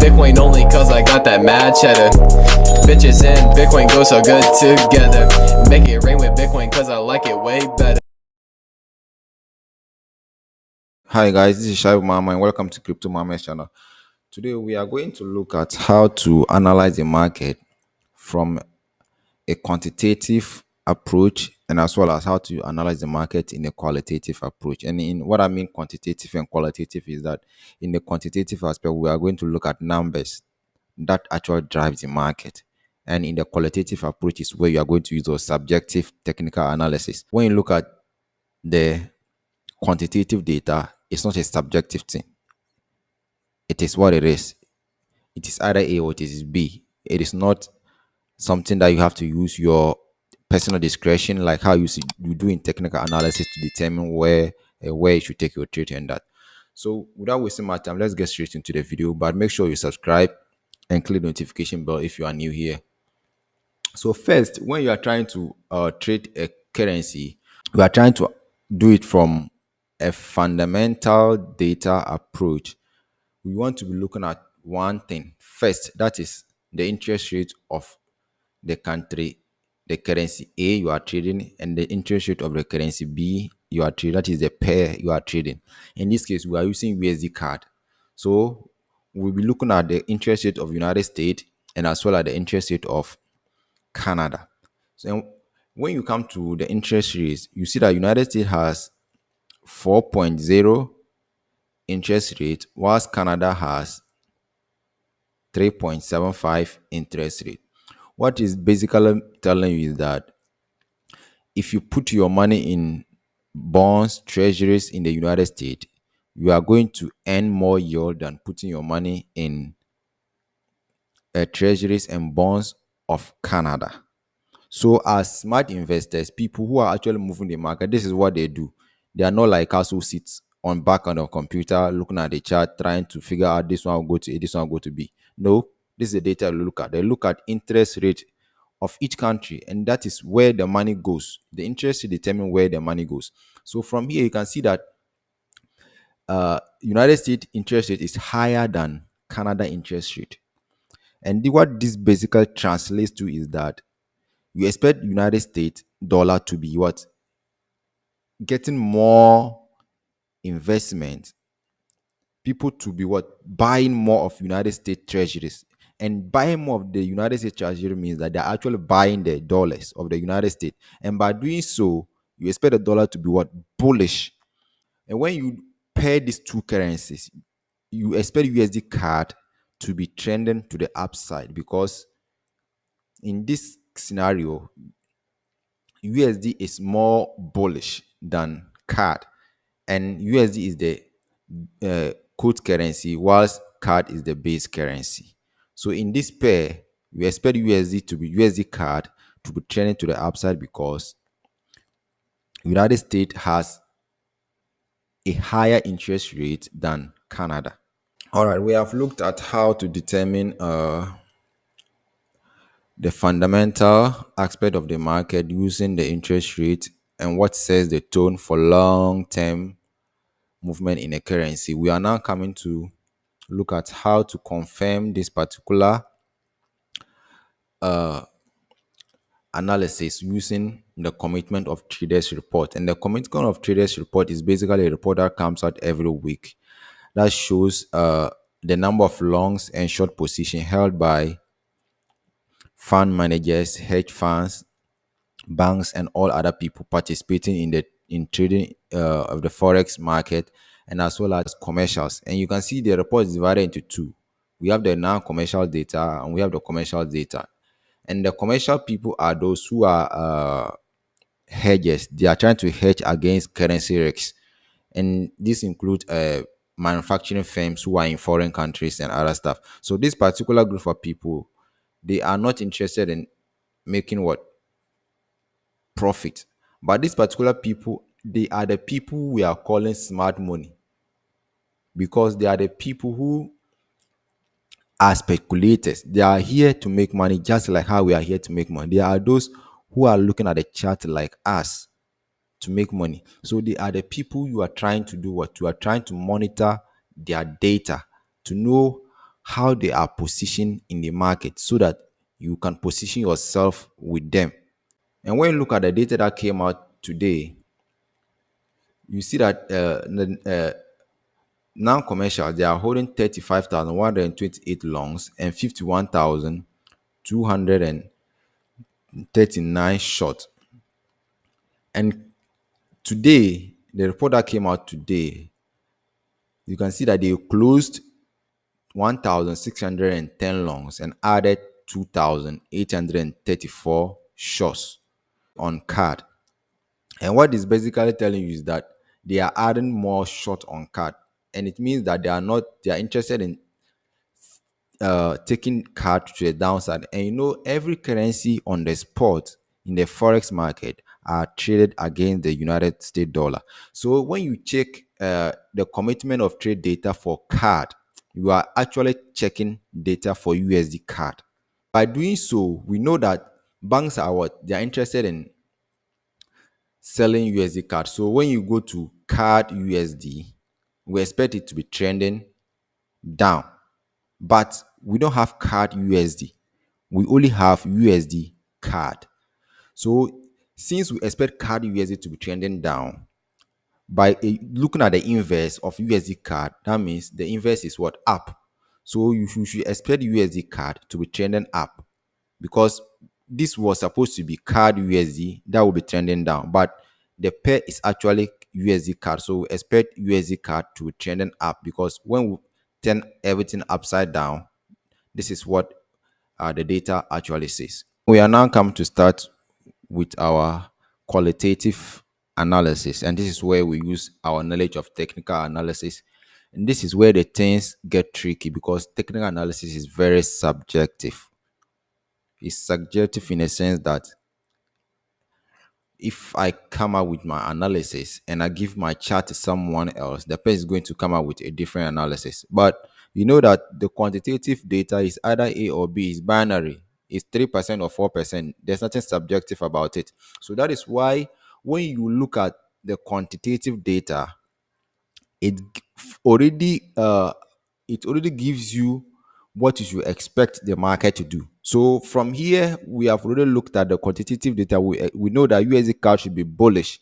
Bitcoin only cause I got that mad cheddar. Bitches and Bitcoin go so good together. Make it rain with Bitcoin cause I like it way better. Hi guys, this is Shaibu Mama and welcome to Crypto Mama's channel. Today we are going to look at how to analyze the market from a quantitative approach and as well as how to analyze the market in a qualitative approach. And in what I mean quantitative and qualitative is that in the quantitative aspect we are going to look at numbers that actually drives the market. And in the qualitative approach is where you are going to use those subjective technical analysis. When you look at the quantitative data, it's not a subjective thing. It is what it is. It is either A or it is B. It is not something that you have to use your personal discretion, like how you do in technical analysis to determine where you should take your trade and that. So without wasting my time, let's get straight into the video. But make sure you subscribe and click the notification bell if you are new here. So first, when you are trying to trade a currency, we are trying to do it from a fundamental data approach. We want to be looking at one thing first, that is the interest rate of the country, the currency A you are trading, and the interest rate of the currency B you are trading. That is the pair you are trading. In this case, we are using USD card. So we'll be looking at the interest rate of United States and as well as the interest rate of Canada. So when you come to the interest rates, you see that United States has 4.0 interest rate, whilst Canada has 3.75 interest rate. What is basically telling you is that if you put your money in bonds, treasuries in the United States, you are going to earn more yield than putting your money in treasuries and bonds of Canada. So as smart investors, people who are actually moving the market, this is what they do. They are not like us who sit on back on the computer looking at the chart, trying to figure out this one will go to A, this one will go to B. No, this is the data they look at. They look at interest rate of each country, and that is where the money goes. The interest rate determine where the money goes. So from here, you can see that United States interest rate is higher than Canada interest rate. And what this basically translates to is that you expect United States dollar to be what? Getting more investment, people to be what? Buying more of United States treasuries. And buying more of the United States treasury means that they're actually buying the dollars of the United States. And by doing so, you expect the dollar to be what? Bullish. And when you pair these two currencies, you expect USD card to be trending to the upside, because in this scenario, USD is more bullish than CAD, and USD is the quote currency, whilst CAD is the base currency. So in this pair, we expect USD CAD to be trending to the upside because United States has a higher interest rate than Canada. All right, we have looked at how to determine the fundamental aspect of the market using the interest rate and what sets the tone for long-term movement in a currency. We are now coming to look at how to confirm this particular analysis using the commitment of traders report. And the commitment of traders report is basically a report that comes out every week that shows the number of longs and short position held by fund managers, hedge funds, banks, and all other people participating in trading of the forex market, and as well as commercials. And you can see the report is divided into two. We have the non-commercial data and we have the commercial data. And the commercial people are those who are hedgers. They are trying to hedge against currency risks, and this includes manufacturing firms who are in foreign countries and other stuff. So this particular group of people, they are not interested in making what? Profit. But these particular people, they are the people we are calling smart money, because they are the people who are speculators. They are here to make money just like how we are here to make money. They are those who are looking at the chart like us to make money. So they are the people you are trying to do what? You are trying to monitor their data to know how they are positioned in the market so that you can position yourself with them. And when you look at the data that came out today, you see that non-commercial, they are holding 35,128 longs and 51,239 short. And today, the report that came out today, you can see that they closed 1,610 longs and added 2,834 shorts on card. And what is basically telling you is that they are adding more short on card. And it means that they are interested in taking card to the downside. And every currency on the spot in the forex market are traded against the United States dollar. So when you check the commitment of trade data for card, you are actually checking data for USD card. By doing so, we know that banks are what they are interested in selling USD card. So when you go to card USD, we expect it to be trending down. But we don't have card USD. We only have USD card. So since we expect card USD to be trending down, by looking at the inverse of USD card, that means the inverse is what? Up. So you should expect USD card to be trending up, because this was supposed to be card USD that will be trending down, but the pair is actually USD card. So we expect USD card to be trending up, because when we turn everything upside down, this is what the data actually says. We are now come to start with our qualitative analysis, and this is where we use our knowledge of technical analysis. And this is where the things get tricky, because technical analysis is very subjective. It's subjective in a sense that if I come out with my analysis and I give my chart to someone else, the person is going to come out with a different analysis. But you know that the quantitative data is either A or B, is binary. It's 3% or 4%. There's nothing subjective about it. So that is why when you look at the quantitative data, it already it already gives you what you should expect the market to do. So from here, we have already looked at the quantitative data. We know that USD card should be bullish.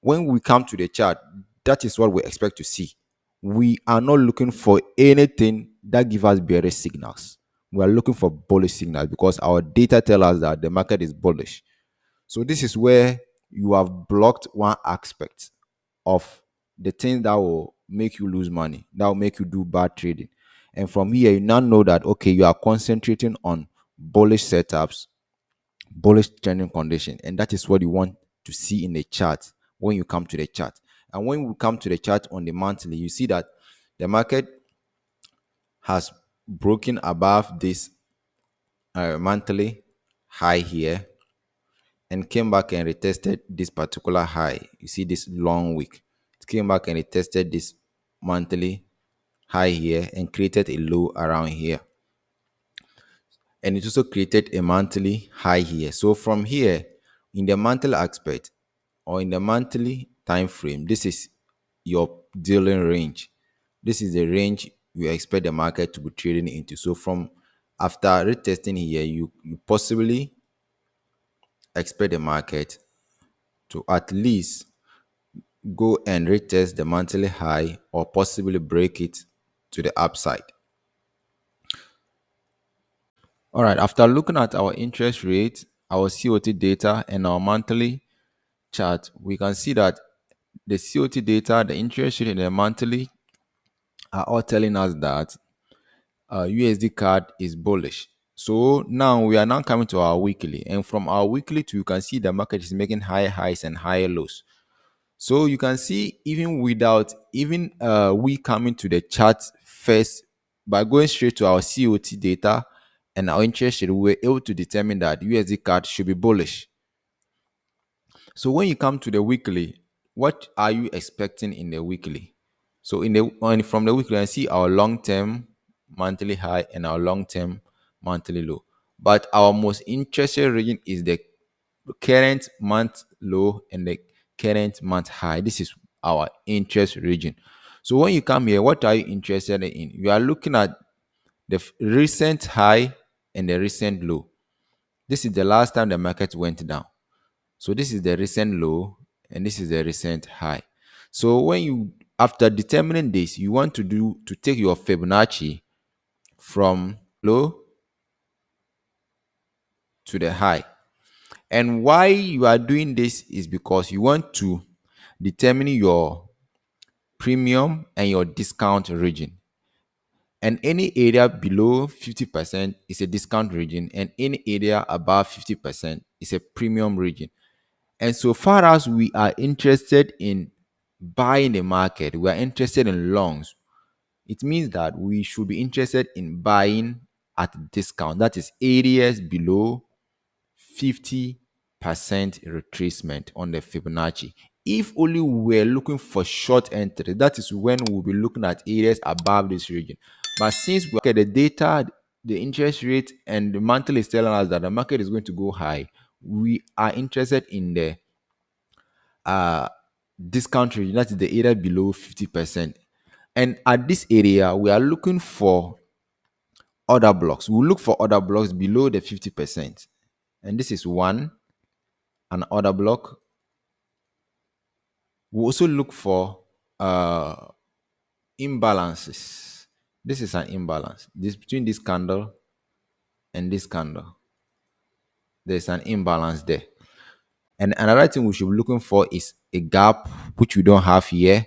When we come to the chart, that is what we expect to see. We are not looking for anything that gives us bearish signals. We are looking for bullish signals, because our data tell us that the market is bullish. So this is where you have blocked one aspect of the things that will make you lose money, that will make you do bad trading. And from here, you now know that, okay, you are concentrating on bullish setups, bullish trending condition, and that is what you want to see in the chart when you come to the chart. And when we come to the chart on the monthly, you see that the market has broken above this monthly high here and came back and retested this particular high. You see this long wick. It came back and retested this monthly high here and created a low around here. And it also created a monthly high here. So from here, in the monthly aspect or in the monthly time frame, this is your dealing range. This is the range you expect the market to be trading into. So from after retesting here, you possibly expect the market to at least go and retest the monthly high or possibly break it to the upside. All right, after looking at our interest rate, our COT data, and our monthly chart, we can see that the COT data, the interest rate, and the monthly are all telling us that USD card is bullish. So now we are now coming to our weekly, and from our weekly to you can see the market is making higher highs and higher lows. So you can see even without even we coming to the chart first, by going straight to our COT data and our interest rate, we were able to determine that USD card should be bullish. So when you come to the weekly, what are you expecting in the weekly? So from the weekly, I see our long-term monthly high and our long-term monthly low. But our most interesting region is the current month low and the current month high. This is our interest region. So when you come here, what are you interested in? You are looking at the recent high and the recent low. This is the last time the market went down. So this is the recent low and this is the recent high. So when you, after determining this, you want to take your Fibonacci from low to the high. And why you are doing this is because you want to determine your premium and your discount region. And any area below 50% is a discount region, and any area above 50% is a premium region. And so far as we are interested in buying the market, we are interested in longs, it means that we should be interested in buying at discount. That is areas below 50% retracement on the Fibonacci. If only we're looking for short entry, that is when we'll be looking at areas above this region. But since we look at the data, the interest rate, and the monthly is telling us that the market is going to go high, we are interested in the discount region, that is the area below 50%. And at this area, we are looking for other blocks. We'll look for other blocks below the 50%. And this is one, an order block. We also look for imbalances. This is an imbalance. This between this candle and this candle. There's an imbalance there. And another thing we should be looking for is a gap, which we don't have here,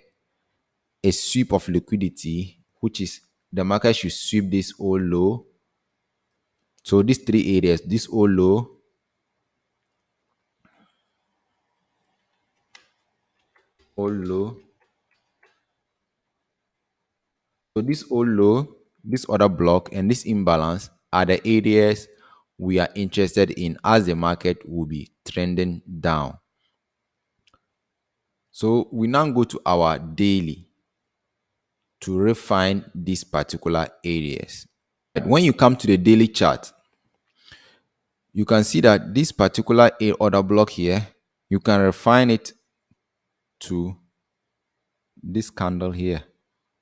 a sweep of liquidity, which is the market should sweep this all low. So these three areas, this all low, all low. So this all low, this other block, and this imbalance are the areas we are interested in as the market will be trending down. So we now go to our daily to refine these particular areas. When you come to the daily chart, you can see that this particular order block here, you can refine it to this candle here,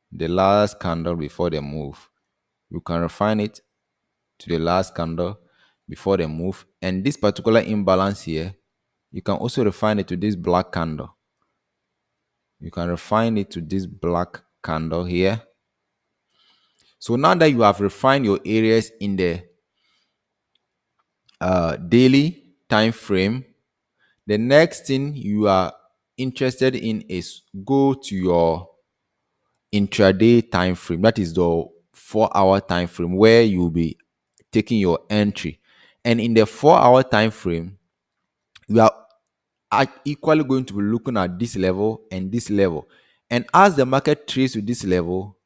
the last candle before the move. You can refine it to the last candle before the move. And this particular imbalance here, you can also refine it to this black candle. You can refine it to this black candle here. So now that you have refined your areas in the daily time frame, the next thing you are interested in is go to your intraday time frame. That is the 4-hour time frame where you'll be taking your entry. And in the 4-hour time frame, you are equally going to be looking at this level and this level. And as the market trades to this level,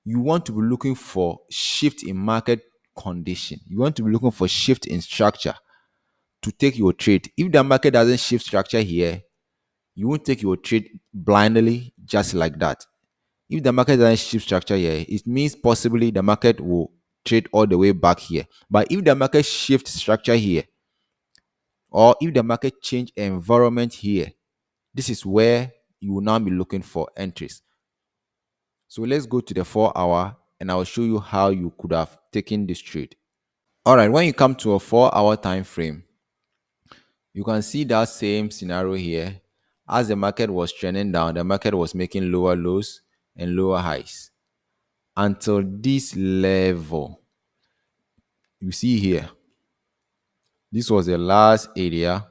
you want to be looking for shift in market condition. You want to be looking for shift in structure to take your trade. If the market doesn't shift structure here, you won't take your trade blindly just like that. If the market doesn't shift structure here, it means possibly the market will trade all the way back here. But if the market shifts structure here, or if the market change environment here, this is where you will now be looking for entries. So let's go to the 4-hour and I'll show you how you could have taken this trade. All right, when you come to a 4-hour time frame, you can see that same scenario here. As the market was trending down, the market was making lower lows and lower highs until this level. You see here, this was the last area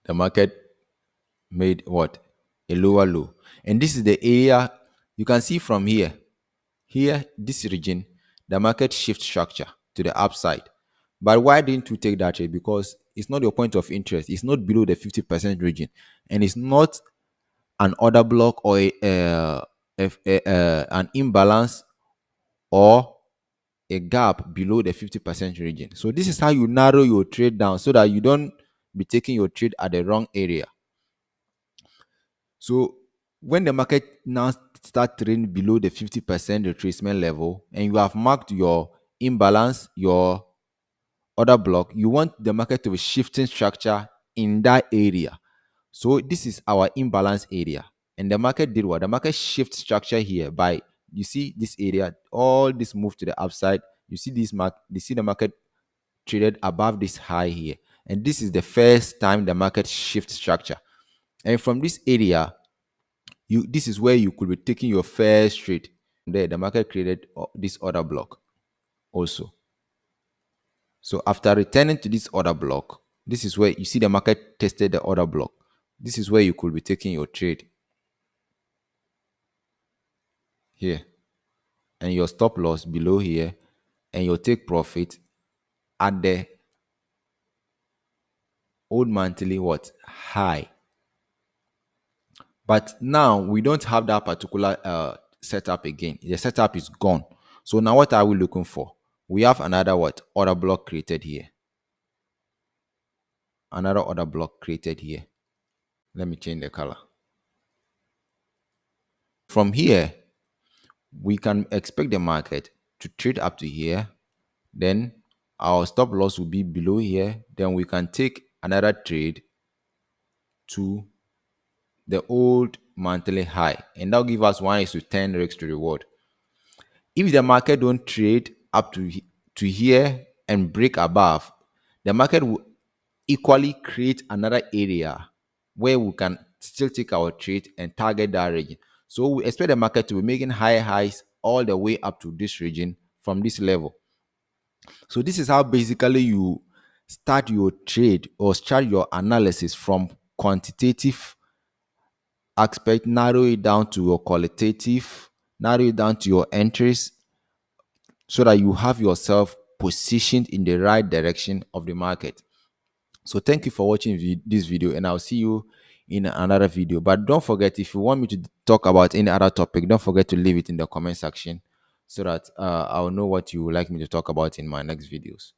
the market made what? A lower low. And this is the area you can see from here. Here, this region, the market shift structure to the upside. But why didn't you take that trade? Because it's not your point of interest. It's not below the 50% region. And it's not an order block or an imbalance or a gap below the 50% region. So this is how you narrow your trade down so that you don't be taking your trade at the wrong area. So when the market now start trading below the 50% retracement level and you have marked your imbalance, your order block, you want the market to be shifting structure in that area. So this is our imbalance area. And the market did what? The market shift structure here by you see this area, all this move to the upside. You see this you see the market traded above this high here, and this is the first time the market shift structure. And from this area, this is where you could be taking your first trade. There, the market created this order block also. So after returning to this order block, this is where you see the market tested the order block. This is where you could be taking your trade here, and your stop loss below here, and your take profit at the old monthly what high. But now we don't have that particular setup again. The setup is gone. So now what are we looking for? We have another what order block created here. Another order block created here. Let me change the color. From here, we can expect the market to trade up to here. Then our stop loss will be below here. Then we can take another trade to the old monthly high, and that'll give us 1:10 risk to reward. If the market don't trade up to here and break above, the market will equally create another area where we can still take our trade and target that region. So we expect the market to be making high highs all the way up to this region from this level. So this is how basically you start your trade or start your analysis from quantitative aspect, narrow it down to your qualitative, narrow it down to your entries, so that you have yourself positioned in the right direction of the market. So thank you for watching this video, and I'll see you in another video. But don't forget, if you want me to talk about any other topic, don't forget to leave it in the comment section so that I'll know what you would like me to talk about in my next videos.